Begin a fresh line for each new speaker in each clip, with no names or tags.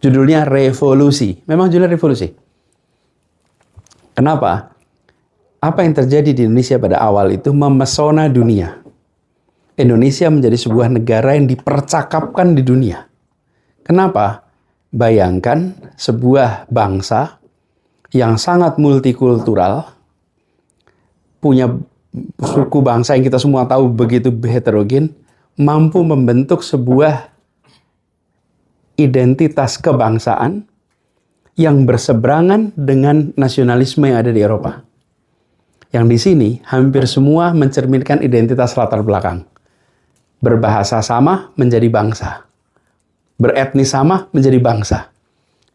Judulnya revolusi. Memang judulnya revolusi. Kenapa? Apa yang terjadi di Indonesia pada awal itu memesona dunia. Indonesia menjadi sebuah negara yang dipercakapkan di dunia. Kenapa? Bayangkan sebuah bangsa yang sangat multikultural, punya suku bangsa yang kita semua tahu begitu heterogen, mampu membentuk sebuah identitas kebangsaan yang berseberangan dengan nasionalisme yang ada di Eropa. Yang di sini hampir semua mencerminkan identitas latar belakang. Berbahasa sama menjadi bangsa. Beretnis sama menjadi bangsa.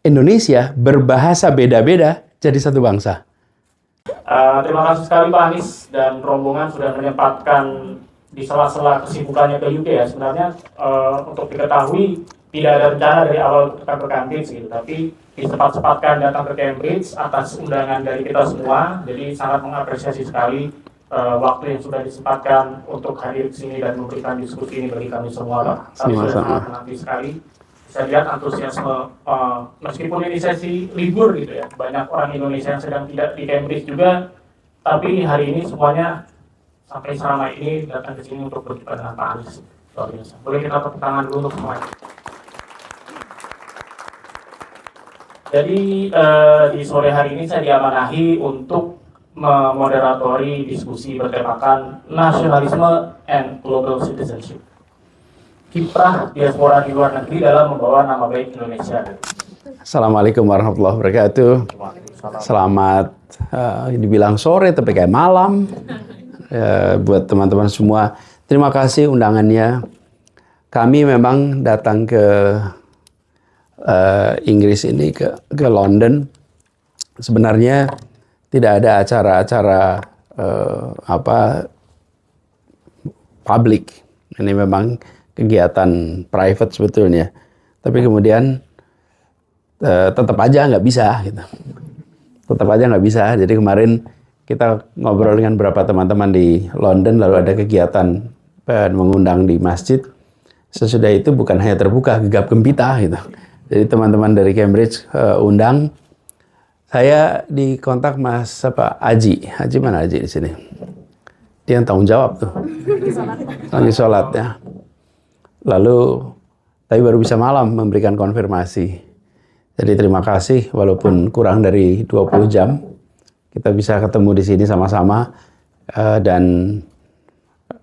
Indonesia berbahasa beda-beda jadi satu bangsa.
Terima kasih sekali Pak Anies dan rombongan sudah menyempatkan di sela-sela kesibukannya ke UK ya. Sebenarnya untuk diketahui tidak ada rencana dari awal untuk datang ke Cambridge gitu, tapi disempat-sempatkan datang ke Cambridge atas undangan dari kita semua. Jadi sangat mengapresiasi sekali waktu yang sudah disempatkan untuk hadir di sini dan memberikan diskusi ini bagi kami semua Pak. Kami sudah sangat menanti sekali. Bisa lihat antusiasme meskipun ini sesi libur gitu ya, banyak orang Indonesia yang sedang tidak di Cambridge juga, tapi hari ini semuanya sampai selama ini datang ke sini untuk berjumpa dengan Pak Anies. Luar biasa. Boleh kita tepuk tangan dulu untuk semuanya. Jadi di sore hari ini saya diamanahi untuk memoderatori diskusi bertemakan nasionalisme and global citizenship. Kiprah diaspora di luar negeri dalam membawa nama baik Indonesia.
Assalamualaikum warahmatullahi wabarakatuh. Selamat dibilang sore tapi kayak malam buat teman-teman semua. Terima kasih undangannya. Kami memang datang ke Inggris ini ke London. Sebenarnya tidak ada acara-acara publik. Ini memang kegiatan private sebetulnya, tapi kemudian tetap aja nggak bisa gitu. Tetap aja nggak bisa. Jadi kemarin kita ngobrol dengan beberapa teman-teman di London, lalu ada kegiatan mengundang di masjid. Sesudah itu bukan hanya terbuka, gegap gempita gitu. Jadi teman-teman dari Cambridge undang. Saya dikontak Mas Aji. Aji mana Aji di sini? Dia yang tanggung jawab tuh. Lagi sholat ya. Lalu, tapi baru bisa malam memberikan konfirmasi. Jadi terima kasih, walaupun kurang dari 20 jam, kita bisa ketemu di sini sama-sama. Dan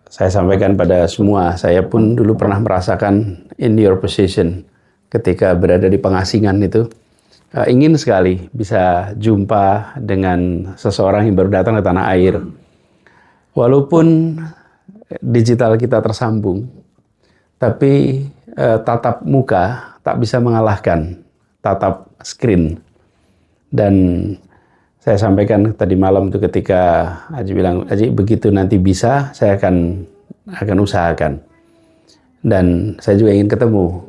saya sampaikan pada semua, saya pun dulu pernah merasakan in your position, ketika berada di pengasingan itu, ingin sekali bisa jumpa dengan seseorang yang baru datang ke tanah air. Walaupun digital kita tersambung, tapi tatap muka tak bisa mengalahkan tatap screen. Dan saya sampaikan tadi malam itu ketika Aji bilang, Aji begitu nanti bisa, saya akan usahakan. Dan saya juga ingin ketemu.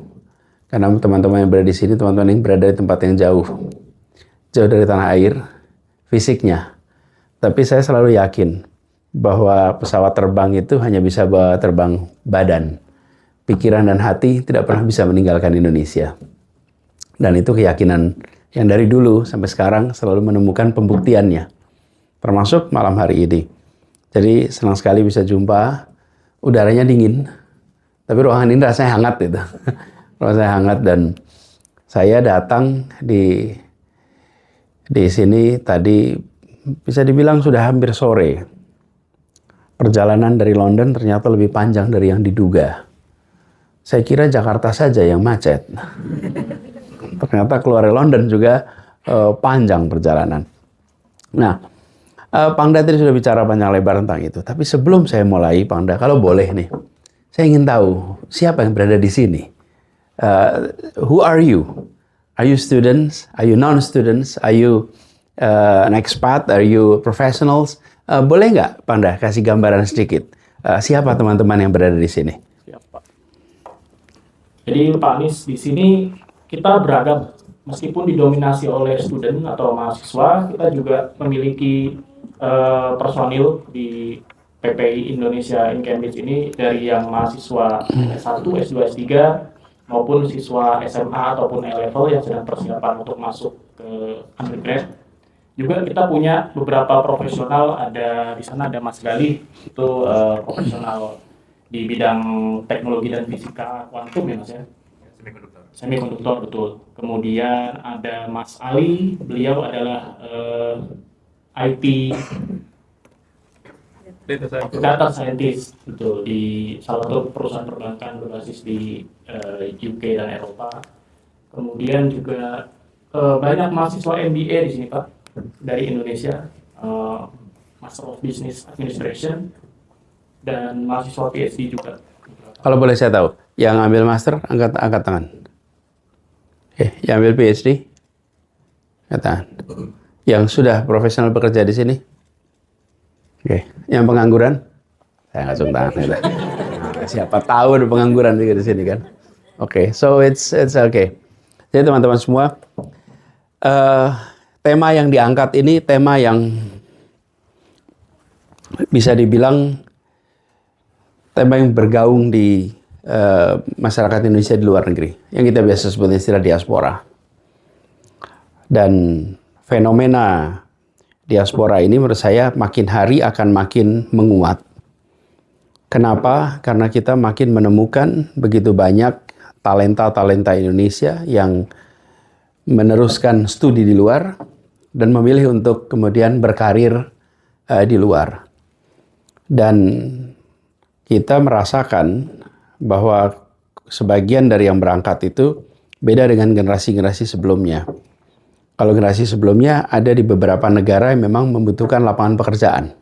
Karena teman-teman yang berada di sini, teman-teman yang berada di tempat yang jauh dari tanah air, fisiknya. Tapi saya selalu yakin bahwa pesawat terbang itu hanya bisa bawa terbang badan. Pikiran dan hati tidak pernah bisa meninggalkan Indonesia. Dan itu keyakinan yang dari dulu sampai sekarang selalu menemukan pembuktiannya. Termasuk malam hari ini. Jadi senang sekali bisa jumpa. Udaranya dingin, tapi ruangan ini rasanya hangat gitu. Rasanya hangat, dan saya datang di sini tadi bisa dibilang sudah hampir sore. Perjalanan dari London ternyata lebih panjang dari yang diduga. Saya kira Jakarta saja yang macet. Ternyata keluar dari London juga panjang perjalanan. Nah, Pangda tadi sudah bicara panjang lebar tentang itu. Tapi sebelum saya mulai, Pangda, kalau boleh nih, saya ingin tahu siapa yang berada di sini. Who are you? Are you students? Are you non-students? Are you an expat? Are you professionals? Boleh nggak, Pangda, kasih gambaran sedikit? Siapa teman-teman yang berada di sini?
Siap, Pak. Jadi Pak Anies, di sini kita beragam. Meskipun didominasi oleh student atau mahasiswa, kita juga memiliki personil di PPI Indonesia in Cambridge ini, dari yang mahasiswa S1, S2, S3, maupun siswa SMA ataupun A-level yang sedang persiapan untuk masuk ke undergrad. Juga kita punya beberapa profesional, ada di sana ada Mas Galih, itu profesional di bidang teknologi dan fisika kuantum ya Mas ya? Semikonduktor betul. Kemudian ada Mas Ali, beliau adalah IT data scientist betul di salah satu perusahaan perbankan berbasis di UK dan Eropa. Kemudian juga banyak mahasiswa MBA di sini Pak dari Indonesia, Master of Business Administration dan mahasiswa PhD juga.
Kalau boleh saya tahu, yang ambil master angkat tangan. Oke, yang ambil PhD angkat tangan. Yang sudah profesional bekerja di sini. Oke, yang pengangguran saya nggak tangan. Nah, siapa tahu ada pengangguran juga di sini kan. Oke, so it's okay. Jadi teman-teman semua, tema yang diangkat ini tema yang bisa dibilang tema yang bergaung di masyarakat Indonesia di luar negeri, yang kita biasa sebut istilah diaspora. Dan fenomena diaspora ini menurut saya makin hari akan makin menguat. Kenapa? Karena kita makin menemukan begitu banyak talenta-talenta Indonesia yang meneruskan studi di luar dan memilih untuk kemudian berkarir di luar. Dan kita merasakan bahwa sebagian dari yang berangkat itu beda dengan generasi-generasi sebelumnya. Kalau generasi sebelumnya ada di beberapa negara yang memang membutuhkan lapangan pekerjaan.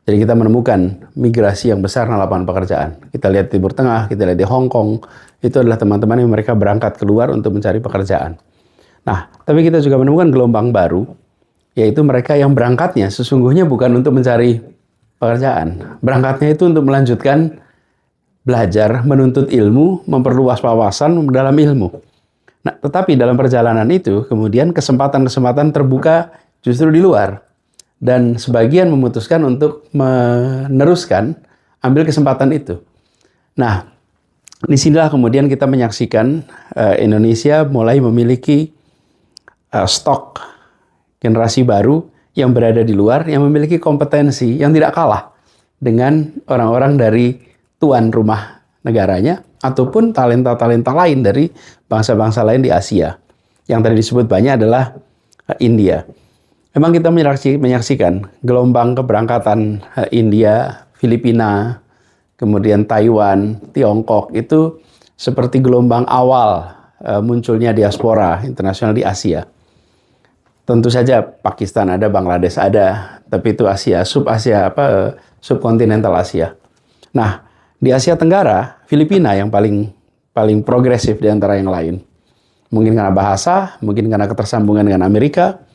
Jadi kita menemukan migrasi yang besar dalam lapangan pekerjaan. Kita lihat Timur Tengah, kita lihat di Hong Kong, itu adalah teman-teman yang mereka berangkat keluar untuk mencari pekerjaan. Nah, tapi kita juga menemukan gelombang baru, yaitu mereka yang berangkatnya sesungguhnya bukan untuk mencari pekerjaan. Berangkatnya itu untuk melanjutkan belajar, menuntut ilmu, memperluas wawasan dalam ilmu. Nah, tetapi dalam perjalanan itu, kemudian kesempatan-kesempatan terbuka justru di luar. Dan sebagian memutuskan untuk meneruskan, ambil kesempatan itu. Nah, disinilah kemudian kita menyaksikan Indonesia mulai memiliki stok generasi baru yang berada di luar, yang memiliki kompetensi yang tidak kalah dengan orang-orang dari tuan rumah negaranya, ataupun talenta-talenta lain dari bangsa-bangsa lain di Asia. Yang tadi disebut banyak adalah India. Memang kita menyaksikan gelombang keberangkatan India, Filipina, kemudian Taiwan, Tiongkok, itu seperti gelombang awal munculnya diaspora internasional di Asia. Tentu saja Pakistan ada, Bangladesh ada, tapi itu Asia, subkontinental Asia. Nah, di Asia Tenggara, Filipina yang paling progresif di antara yang lain. Mungkin karena bahasa, mungkin karena ketersambungan dengan Amerika.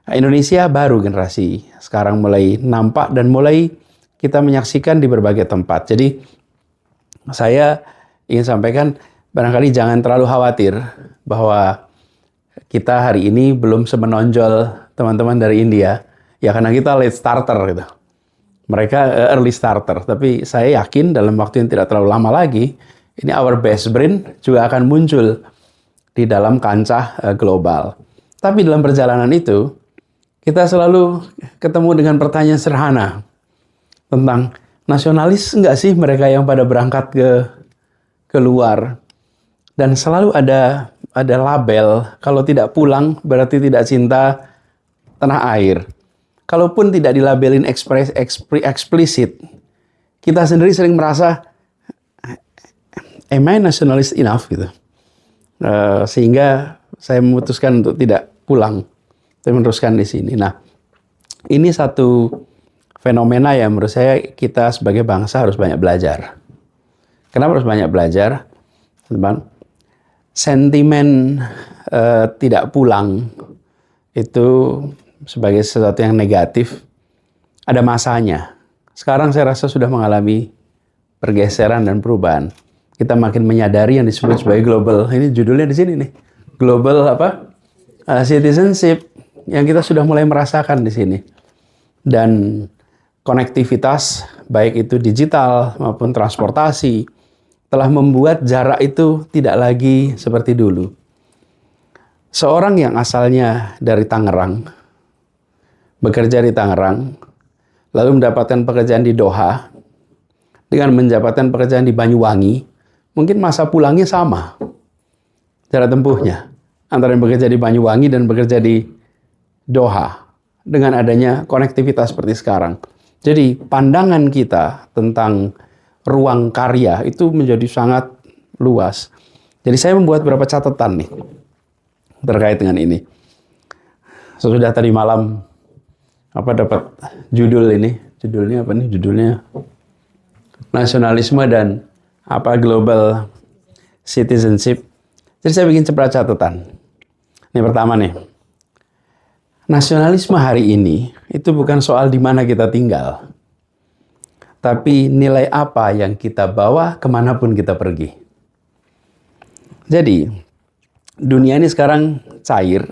Indonesia baru generasi, sekarang mulai nampak dan mulai kita menyaksikan di berbagai tempat. Jadi saya ingin sampaikan, barangkali jangan terlalu khawatir bahwa kita hari ini belum semenonjol teman-teman dari India. Ya karena kita late starter gitu. Mereka early starter. Tapi saya yakin dalam waktu yang tidak terlalu lama lagi, ini our best brain juga akan muncul di dalam kancah global. Tapi dalam perjalanan itu, kita selalu ketemu dengan pertanyaan sederhana tentang nasionalis nggak sih mereka yang pada berangkat ke luar. Dan selalu ada label, kalau tidak pulang berarti tidak cinta tanah air. Kalaupun tidak dilabelin eksplisit, kita sendiri sering merasa, am I nationalist enough? Gitu. Sehingga saya memutuskan untuk tidak pulang. Saya meneruskan di sini. Nah, ini satu fenomena yang menurut saya kita sebagai bangsa harus banyak belajar. Kenapa harus banyak belajar? Teman, sentimen tidak pulang itu sebagai sesuatu yang negatif ada masanya. Sekarang saya rasa sudah mengalami pergeseran dan perubahan. Kita makin menyadari yang disebut sebagai global. Ini judulnya di sini nih. Global citizenship yang kita sudah mulai merasakan di sini. Dan konektivitas baik itu digital maupun transportasi telah membuat jarak itu tidak lagi seperti dulu. Seorang yang asalnya dari Tangerang, bekerja di Tangerang, lalu mendapatkan pekerjaan di Doha, dengan mendapatkan pekerjaan di Banyuwangi, mungkin masa pulangnya sama. Jarak tempuhnya antara yang bekerja di Banyuwangi dan bekerja di Doha, dengan adanya konektivitas seperti sekarang. Jadi pandangan kita tentang ruang karya itu menjadi sangat luas. Jadi saya membuat beberapa catatan nih terkait dengan ini. Sesudah tadi malam dapat judul ini. Judulnya apa nih? Judulnya nasionalisme dan global citizenship. Jadi saya bikin beberapa catatan. Ini pertama nih. Nasionalisme hari ini itu bukan soal di mana kita tinggal. Tapi nilai apa yang kita bawa kemanapun kita pergi. Jadi, dunia ini sekarang cair.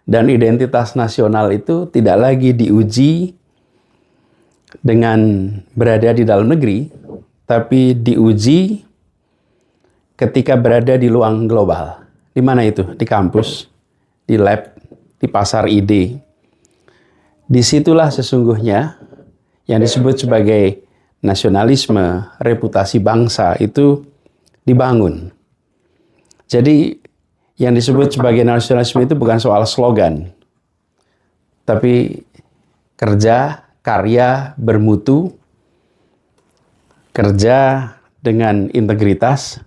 Dan identitas nasional itu tidak lagi diuji dengan berada di dalam negeri. Tapi diuji ketika berada di ruang global. Di mana itu? Di kampus, di lab, di pasar ide. Disitulah sesungguhnya yang disebut sebagai nasionalisme, reputasi bangsa itu dibangun. Jadi yang disebut sebagai nasionalisme itu bukan soal slogan, tapi kerja, karya, bermutu, kerja dengan integritas,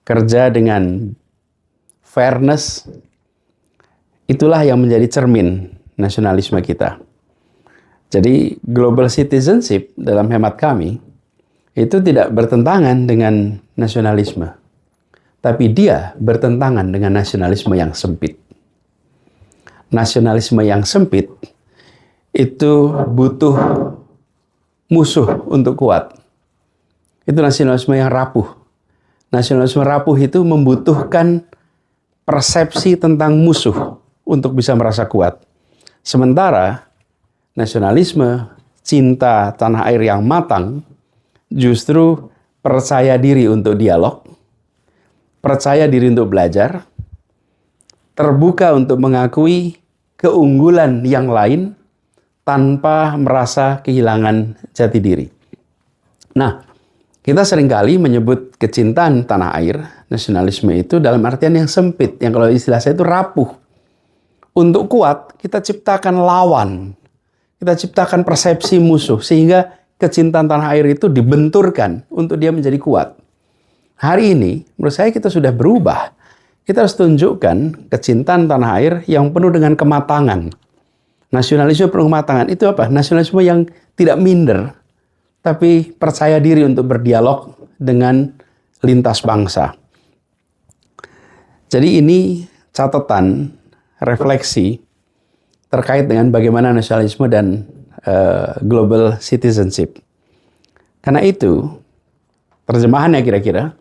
kerja dengan fairness, itulah yang menjadi cermin nasionalisme kita. Jadi global citizenship dalam hemat kami itu tidak bertentangan dengan nasionalisme. Tapi dia bertentangan dengan nasionalisme yang sempit. Nasionalisme yang sempit itu butuh musuh untuk kuat. Itu nasionalisme yang rapuh. Nasionalisme rapuh itu membutuhkan persepsi tentang musuh untuk bisa merasa kuat. Sementara nasionalisme, cinta tanah air yang matang, justru percaya diri untuk dialog, percaya diri untuk belajar, terbuka untuk mengakui keunggulan yang lain tanpa merasa kehilangan jati diri. Nah, kita seringkali menyebut kecintaan tanah air, nasionalisme itu dalam artian yang sempit, yang kalau istilah saya itu rapuh. Untuk kuat, kita ciptakan lawan. Kita ciptakan persepsi musuh, sehingga kecintaan tanah air itu dibenturkan untuk dia menjadi kuat. Hari ini, menurut saya kita sudah berubah. Kita harus tunjukkan kecintaan tanah air yang penuh dengan kematangan. Nasionalisme penuh kematangan, itu apa? Nasionalisme yang tidak minder, tapi percaya diri untuk berdialog dengan lintas bangsa. Jadi ini catatan, refleksi terkait dengan bagaimana nasionalisme dan global citizenship. Karena itu, terjemahannya kira-kira,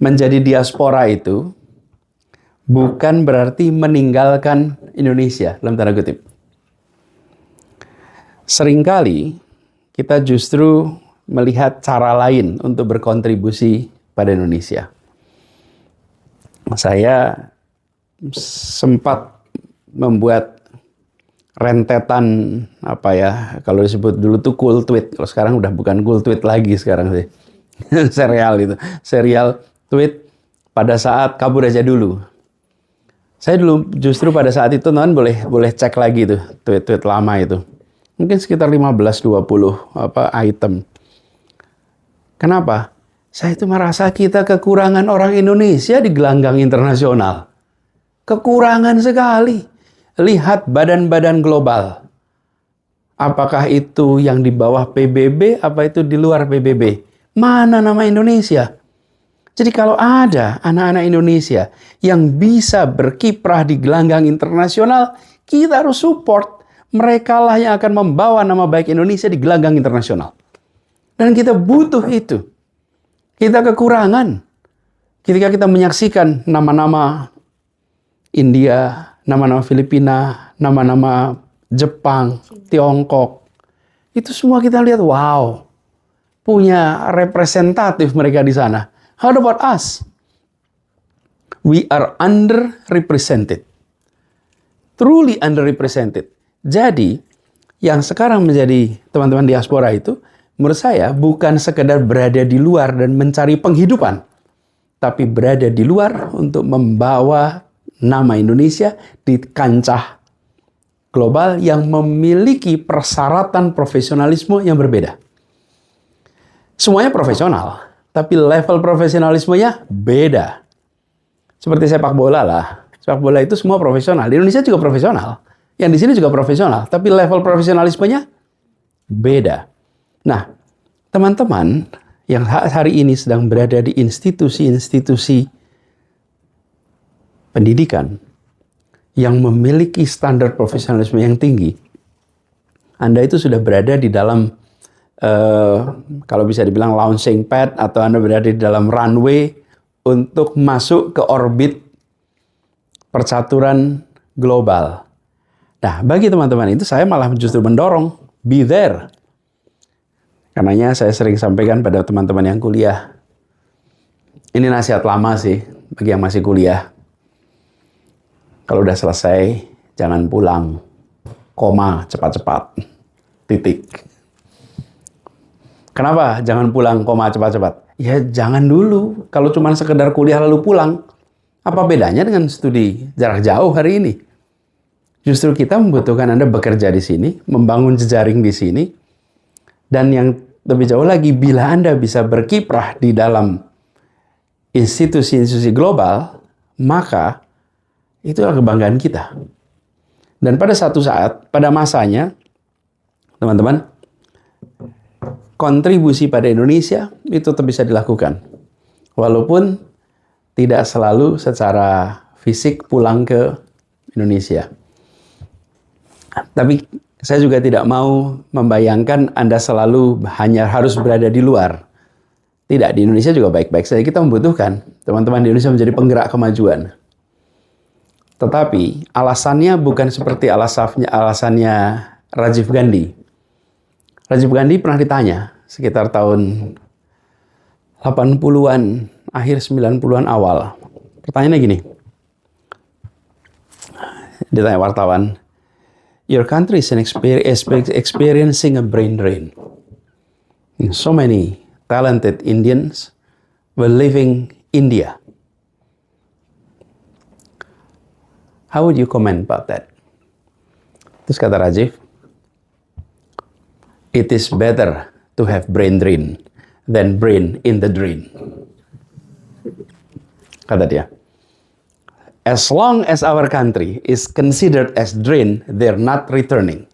menjadi diaspora itu bukan berarti meninggalkan Indonesia, dalam tanda kutip. Seringkali kita justru melihat cara lain untuk berkontribusi pada Indonesia. Saya sempat membuat rentetan kalau disebut dulu tuh cool tweet, kalau sekarang udah bukan cool tweet lagi sekarang sih. serial tweet pada saat kabur aja dulu. Saya dulu justru pada saat itu boleh cek lagi tuh tweet-tweet lama itu. Mungkin sekitar 15-20 item. Kenapa? Saya itu merasa kita kekurangan orang Indonesia di gelanggang internasional. Kekurangan sekali. Lihat badan-badan global. Apakah itu yang di bawah PBB, apa itu di luar PBB? Mana nama Indonesia? Jadi kalau ada anak-anak Indonesia yang bisa berkiprah di gelanggang internasional, kita harus support. Mereka lah yang akan membawa nama baik Indonesia di gelanggang internasional. Dan kita butuh itu. Kita kekurangan. Ketika kita menyaksikan nama-nama India, nama-nama Filipina, nama-nama Jepang, Tiongkok. Itu semua kita lihat, wow. punya representatif mereka di sana. How about us? We are underrepresented. Truly underrepresented. Jadi, yang sekarang menjadi teman-teman diaspora itu, menurut saya bukan sekedar berada di luar dan mencari penghidupan, tapi berada di luar untuk membawa nama Indonesia di kancah global yang memiliki persyaratan profesionalisme yang berbeda. Semuanya profesional, tapi level profesionalismenya beda. Seperti sepak bola lah. Sepak bola itu semua profesional. Di Indonesia juga profesional. Yang di sini juga profesional, tapi level profesionalismenya beda. Nah, teman-teman yang hari ini sedang berada di institusi-institusi pendidikan yang memiliki standar profesionalisme yang tinggi, Anda itu sudah berada di dalam, kalau bisa dibilang launching pad, atau Anda berada di dalam runway untuk masuk ke orbit percaturan global. Nah, bagi teman-teman itu saya malah justru mendorong, be there. Karenanya saya sering sampaikan pada teman-teman yang kuliah. Ini nasihat lama sih, bagi yang masih kuliah. Kalau udah selesai, jangan pulang. Koma, cepat-cepat. Titik. Kenapa jangan pulang, koma, cepat-cepat? Ya jangan dulu. Kalau cuma sekedar kuliah lalu pulang, apa bedanya dengan studi jarak jauh hari ini? Justru kita membutuhkan Anda bekerja di sini, membangun jejaring di sini, dan yang lebih jauh lagi, bila Anda bisa berkiprah di dalam institusi-institusi global, maka itulah kebanggaan kita. Dan pada satu saat, pada masanya, teman-teman, kontribusi pada Indonesia itu tetap bisa dilakukan. Walaupun tidak selalu secara fisik pulang ke Indonesia. Tapi saya juga tidak mau membayangkan Anda selalu hanya harus berada di luar. Tidak, di Indonesia juga baik-baik saja. Kita membutuhkan teman-teman di Indonesia menjadi penggerak kemajuan. Tetapi alasannya bukan seperti alasannya Rajiv Gandhi. Rajiv Gandhi pernah ditanya sekitar tahun 80-an, akhir 90-an awal. Pertanyaannya gini. Ditanya wartawan, your country is experiencing a brain drain. So many talented Indians were leaving India. How would you comment about that? Terus kata Rajiv, it is better to have brain drain than brain in the drain. Kata dia, as long as our country is considered as drain, they're not returning.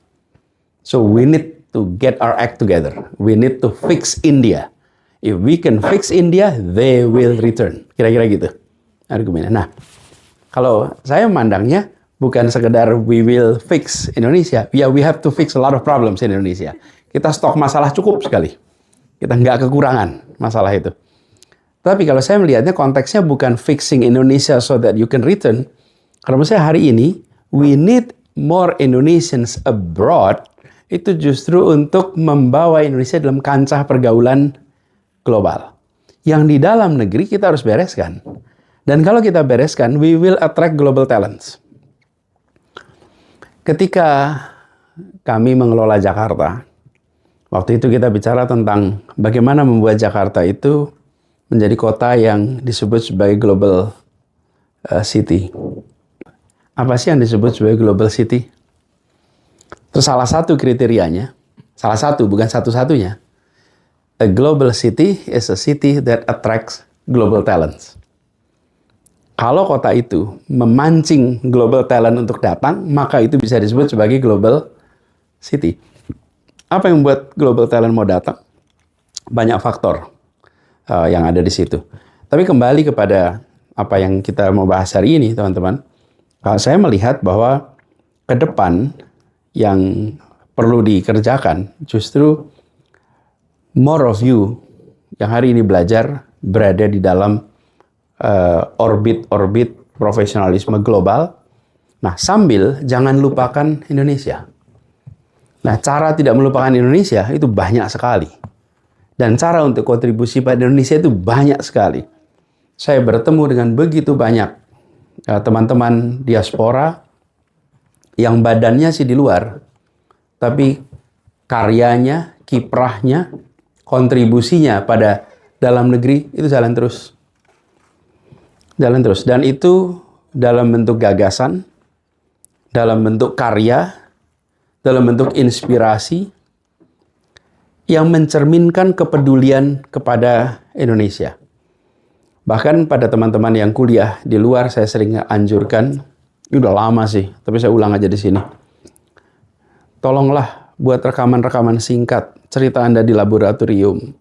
So we need to get our act together. We need to fix India. If we can fix India, they will return. Kira-kira gitu argumennya. Nah, kalau saya memandangnya bukan sekedar we will fix Indonesia. Yeah, we have to fix a lot of problems in Indonesia. Kita stok masalah cukup sekali. Kita nggak kekurangan masalah itu. Tapi kalau saya melihatnya konteksnya bukan fixing Indonesia so that you can return. Karena menurut saya hari ini, we need more Indonesians abroad, itu justru untuk membawa Indonesia dalam kancah pergaulan global. Yang di dalam negeri kita harus bereskan. Dan kalau kita bereskan, we will attract global talents. Ketika kami mengelola Jakarta, waktu itu kita bicara tentang bagaimana membuat Jakarta itu menjadi kota yang disebut sebagai global city. Apa sih yang disebut sebagai global city? Terus salah satu kriterianya, salah satu, bukan satu-satunya, a global city is a city that attracts global talents. Kalau kota itu memancing global talent untuk datang, maka itu bisa disebut sebagai global city. Apa yang membuat global talent mau datang? Banyak faktor yang ada di situ. Tapi kembali kepada apa yang kita mau bahas hari ini, teman-teman. Saya melihat bahwa ke depan yang perlu dikerjakan justru more of you yang hari ini belajar berada di dalam orbit profesionalisme global. Nah, sambil jangan lupakan Indonesia. Nah, cara tidak melupakan Indonesia itu banyak sekali. Dan cara untuk kontribusi pada Indonesia itu banyak sekali. Saya bertemu dengan begitu banyak teman-teman diaspora yang badannya sih di luar, tapi karyanya, kiprahnya, kontribusinya pada dalam negeri itu jalan terus. Jalan terus. Dan itu dalam bentuk gagasan, dalam bentuk karya, dalam bentuk inspirasi, yang mencerminkan kepedulian kepada Indonesia. Bahkan pada teman-teman yang kuliah di luar, saya sering anjurkan, ini udah lama sih, tapi saya ulang aja di sini. Tolonglah buat rekaman-rekaman singkat, cerita Anda di laboratorium,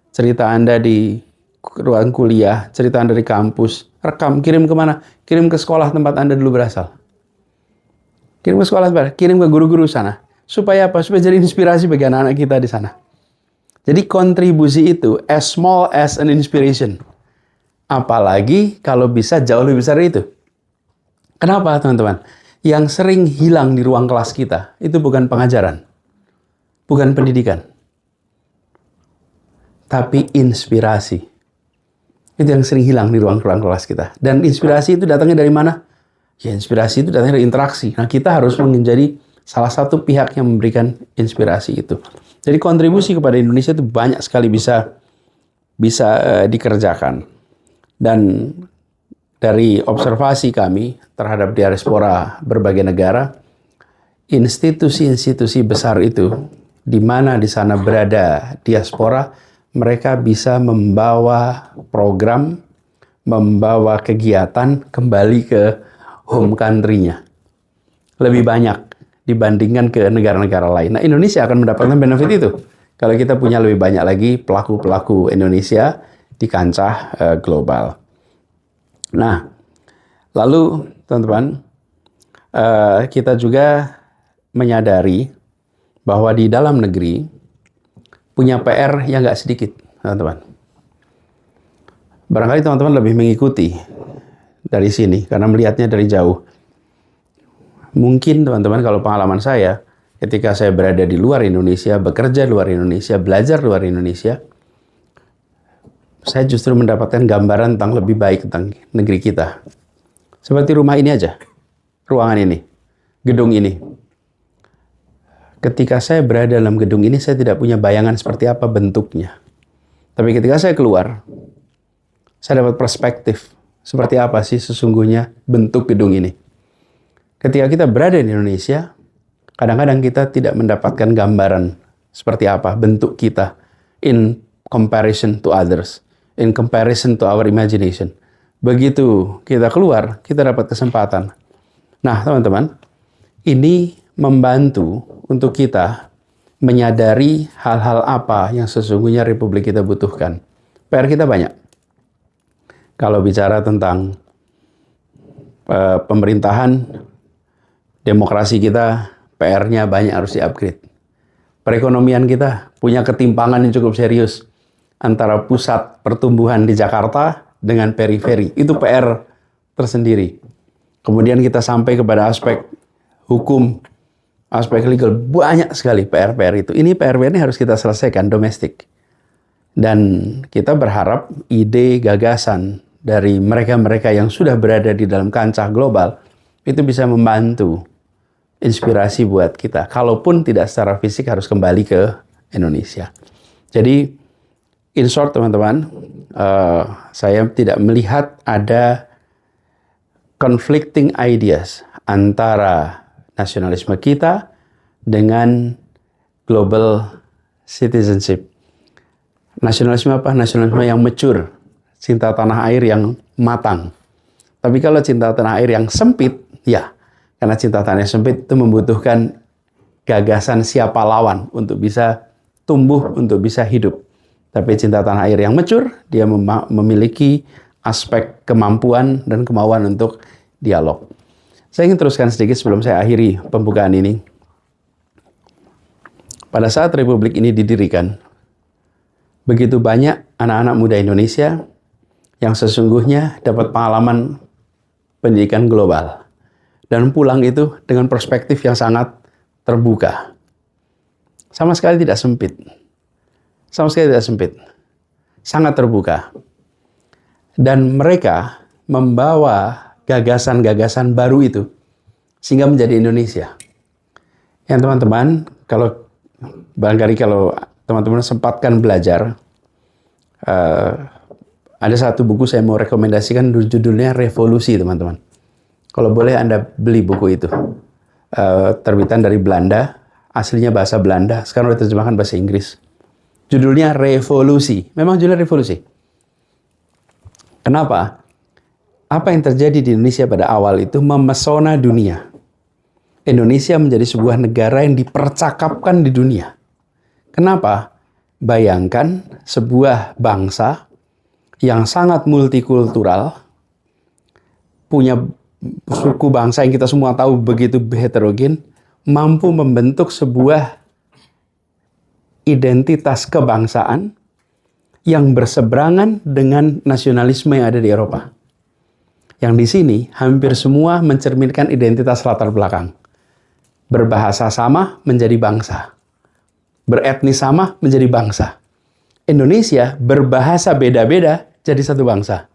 cerita Anda di ruang kuliah, cerita Anda di kampus, rekam, kirim kemana? Kirim ke sekolah tempat Anda dulu berasal. Kirim ke sekolah, kirim ke guru-guru sana. Supaya apa? Supaya jadi inspirasi bagi anak-anak kita di sana. Jadi kontribusi itu as small as an inspiration. Apalagi kalau bisa jauh lebih besar itu. Kenapa teman-teman? Yang sering hilang di ruang kelas kita itu bukan pengajaran, bukan pendidikan, tapi inspirasi. Itu yang sering hilang di ruang kelas kita. Dan inspirasi itu datangnya dari mana? Ya inspirasi itu datangnya dari interaksi. Nah kita harus menjadi salah satu pihak yang memberikan inspirasi itu. Jadi kontribusi kepada Indonesia itu banyak sekali bisa dikerjakan. Dan dari observasi kami terhadap diaspora berbagai negara, institusi-institusi besar itu, di mana di sana berada diaspora, mereka bisa membawa program, membawa kegiatan kembali ke home country-nya. Lebih banyak dibandingkan ke negara-negara lain. Nah, Indonesia akan mendapatkan benefit itu. Kalau kita punya lebih banyak lagi pelaku-pelaku Indonesia di kancah global. Nah, lalu teman-teman, kita juga menyadari bahwa di dalam negeri punya PR yang nggak sedikit, teman-teman. Barangkali teman-teman lebih mengikuti dari sini, karena melihatnya dari jauh. Mungkin teman-teman kalau pengalaman saya, ketika saya berada di luar Indonesia, bekerja di luar Indonesia, belajar di luar Indonesia, saya justru mendapatkan gambaran tentang lebih baik tentang negeri kita. Seperti rumah ini aja, ruangan ini, gedung ini. Ketika saya berada dalam gedung ini, saya tidak punya bayangan seperti apa bentuknya. Tapi ketika saya keluar, saya dapat perspektif seperti apa sih sesungguhnya bentuk gedung ini. Ketika kita berada di Indonesia, kadang-kadang kita tidak mendapatkan gambaran seperti apa bentuk kita in comparison to others, in comparison to our imagination. Begitu kita keluar, kita dapat kesempatan. Nah, teman-teman, ini membantu untuk kita menyadari hal-hal apa yang sesungguhnya Republik kita butuhkan. PR kita banyak. Kalau bicara tentang pemerintahan, demokrasi kita, PR-nya banyak harus di-upgrade. Perekonomian kita punya ketimpangan yang cukup serius antara pusat pertumbuhan di Jakarta dengan periferi. Itu PR tersendiri. Kemudian kita sampai kepada aspek hukum, aspek legal. Banyak sekali PR-PR itu. Ini PR-PR ini harus kita selesaikan domestik. Dan kita berharap ide, gagasan dari mereka-mereka yang sudah berada di dalam kancah global itu bisa membantu inspirasi buat kita. Kalaupun tidak secara fisik harus kembali ke Indonesia. Jadi, in short teman-teman, saya tidak melihat ada conflicting ideas antara nasionalisme kita dengan global citizenship. Nasionalisme apa? Nasionalisme yang mature, cinta tanah air yang matang. Tapi kalau cinta tanah air yang sempit, ya, karena cinta tanah yang sempit itu membutuhkan gagasan siapa lawan untuk bisa tumbuh, untuk bisa hidup. Tapi cinta tanah air yang mature, dia memiliki aspek kemampuan dan kemauan untuk dialog. Saya ingin teruskan sedikit sebelum saya akhiri pembukaan ini. Pada saat Republik ini didirikan, begitu banyak anak-anak muda Indonesia yang sesungguhnya dapat pengalaman pendidikan global. Dan pulang itu dengan perspektif yang sangat terbuka. Sama sekali tidak sempit. Sama sekali tidak sempit. Sangat terbuka. Dan mereka membawa gagasan-gagasan baru itu sehingga menjadi Indonesia. Yang teman-teman, barangkali kalau teman-teman sempatkan belajar, ada satu buku saya mau rekomendasikan, judulnya Revolusi, teman-teman. Kalau boleh Anda beli buku itu. Terbitan dari Belanda, aslinya bahasa Belanda, sekarang sudah terjemahkan bahasa Inggris. Judulnya Revolusi. Memang judulnya Revolusi. Kenapa? Apa yang terjadi di Indonesia pada awal itu memesona dunia. Indonesia menjadi sebuah negara yang dipercakapkan di dunia. Kenapa? Bayangkan sebuah bangsa yang sangat multikultural, punya suku bangsa yang kita semua tahu begitu heterogen, mampu membentuk sebuah identitas kebangsaan yang berseberangan dengan nasionalisme yang ada di Eropa. Yang di sini hampir semua mencerminkan identitas latar belakang. Berbahasa sama menjadi bangsa. Beretnis sama menjadi bangsa. Indonesia berbahasa beda-beda jadi satu bangsa.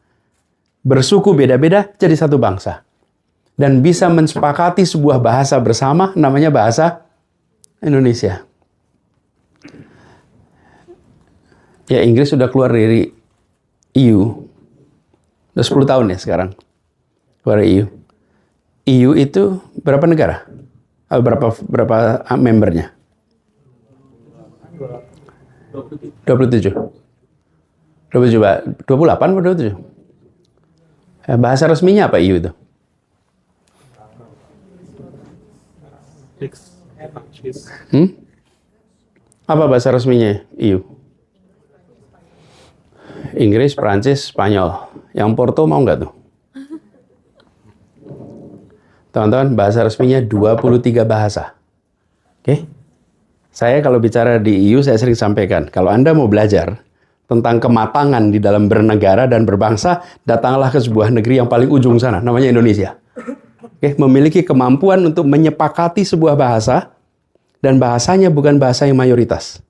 Bersuku beda-beda jadi satu bangsa. Dan bisa mensepakati sebuah bahasa bersama namanya bahasa Indonesia. Ya, Inggris sudah keluar dari EU. Udah 10 tahun ya sekarang. Keluar dari EU. EU itu berapa negara? Berapa membernya? 27. 28 atau 27? Bahasa resminya apa EU itu? Apa bahasa resminya EU? Inggris, Prancis, Spanyol. Yang Porto mau nggak tuh? Teman-teman, bahasa resminya 23 bahasa. Oke? Saya kalau bicara di EU, saya sering sampaikan, kalau Anda mau belajar tentang kematangan di dalam bernegara dan berbangsa, datanglah ke sebuah negeri yang paling ujung sana, namanya Indonesia. Oke? Memiliki kemampuan untuk menyepakati sebuah bahasa, dan bahasanya bukan bahasa yang mayoritas.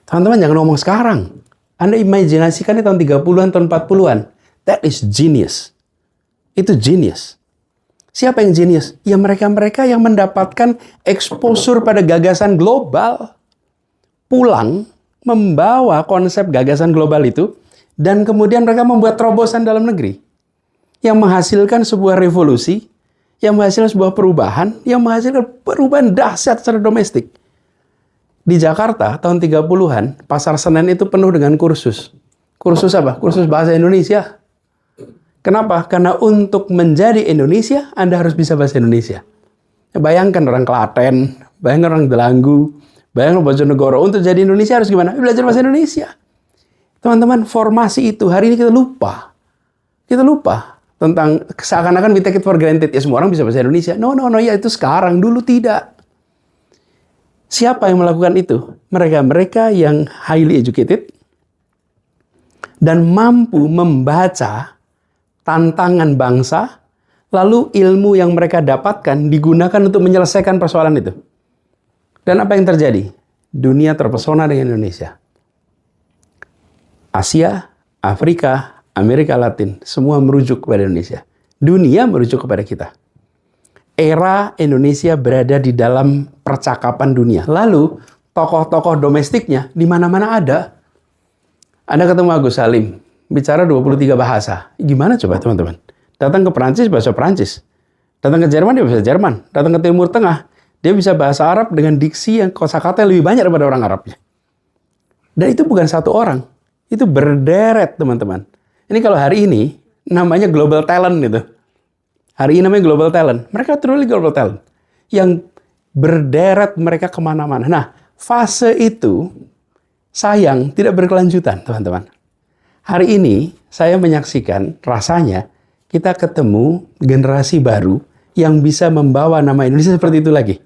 Teman-teman, jangan ngomong sekarang. Anda imajinasikan di tahun 30-an, tahun 40-an. That is genius. Itu genius. Siapa yang genius? Ya mereka-mereka yang mendapatkan exposure pada gagasan global. Pulang, membawa konsep gagasan global itu, dan kemudian mereka membuat terobosan dalam negeri. Yang menghasilkan sebuah revolusi, yang menghasilkan sebuah perubahan, yang menghasilkan perubahan dahsyat secara domestik. Di Jakarta, tahun 30-an, Pasar Senen itu penuh dengan kursus. Kursus apa? Kursus bahasa Indonesia. Kenapa? Karena untuk menjadi Indonesia, Anda harus bisa bahasa Indonesia. Ya, bayangkan orang Klaten, bayangkan orang Delanggu, bayangkan Bojonegoro. Untuk jadi Indonesia harus gimana? Belajar bahasa Indonesia. Teman-teman, formasi itu hari ini kita lupa. Kita lupa tentang seakan-akan we take it for granted. Ya semua orang bisa bahasa Indonesia. No, ya itu sekarang. Dulu tidak. Siapa yang melakukan itu? Mereka-mereka yang highly educated dan mampu membaca tantangan bangsa, lalu ilmu yang mereka dapatkan digunakan untuk menyelesaikan persoalan itu. Dan apa yang terjadi? Dunia terpesona dengan Indonesia. Asia, Afrika, Amerika Latin, semua merujuk kepada Indonesia. Dunia merujuk kepada kita. Era Indonesia berada di dalam percakapan dunia. Lalu, tokoh-tokoh domestiknya di mana-mana ada. Anda ketemu Agus Salim, bicara 23 bahasa. Gimana coba teman-teman? Datang ke Perancis, bahasa Perancis. Datang ke Jerman, dia bisa Jerman. Datang ke Timur Tengah, dia bisa bahasa Arab dengan diksi yang kosakata lebih banyak daripada orang Arabnya. Dan itu bukan satu orang. Itu berderet, teman-teman. Ini kalau hari ini, namanya global talent gitu. Hari ini namanya global talent. Mereka truly global talent. Yang berderet mereka kemana-mana. Nah, fase itu sayang tidak berkelanjutan, teman-teman. Hari ini saya menyaksikan rasanya kita ketemu generasi baru yang bisa membawa nama Indonesia seperti itu lagi.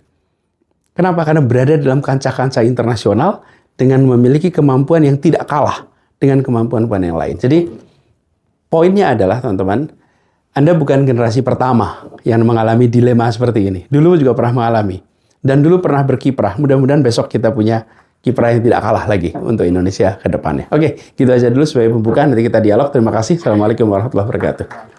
Kenapa? Karena berada dalam kancah-kancah internasional dengan memiliki kemampuan yang tidak kalah dengan kemampuan yang lain. Jadi poinnya adalah, teman-teman, Anda bukan generasi pertama yang mengalami dilema seperti ini. Dulu juga pernah mengalami. Dan dulu pernah berkiprah. Mudah-mudahan besok kita punya kiprah yang tidak kalah lagi untuk Indonesia ke depannya. Oke, gitu aja dulu sebagai pembukaan. Nanti kita dialog. Terima kasih. Assalamualaikum warahmatullahi wabarakatuh.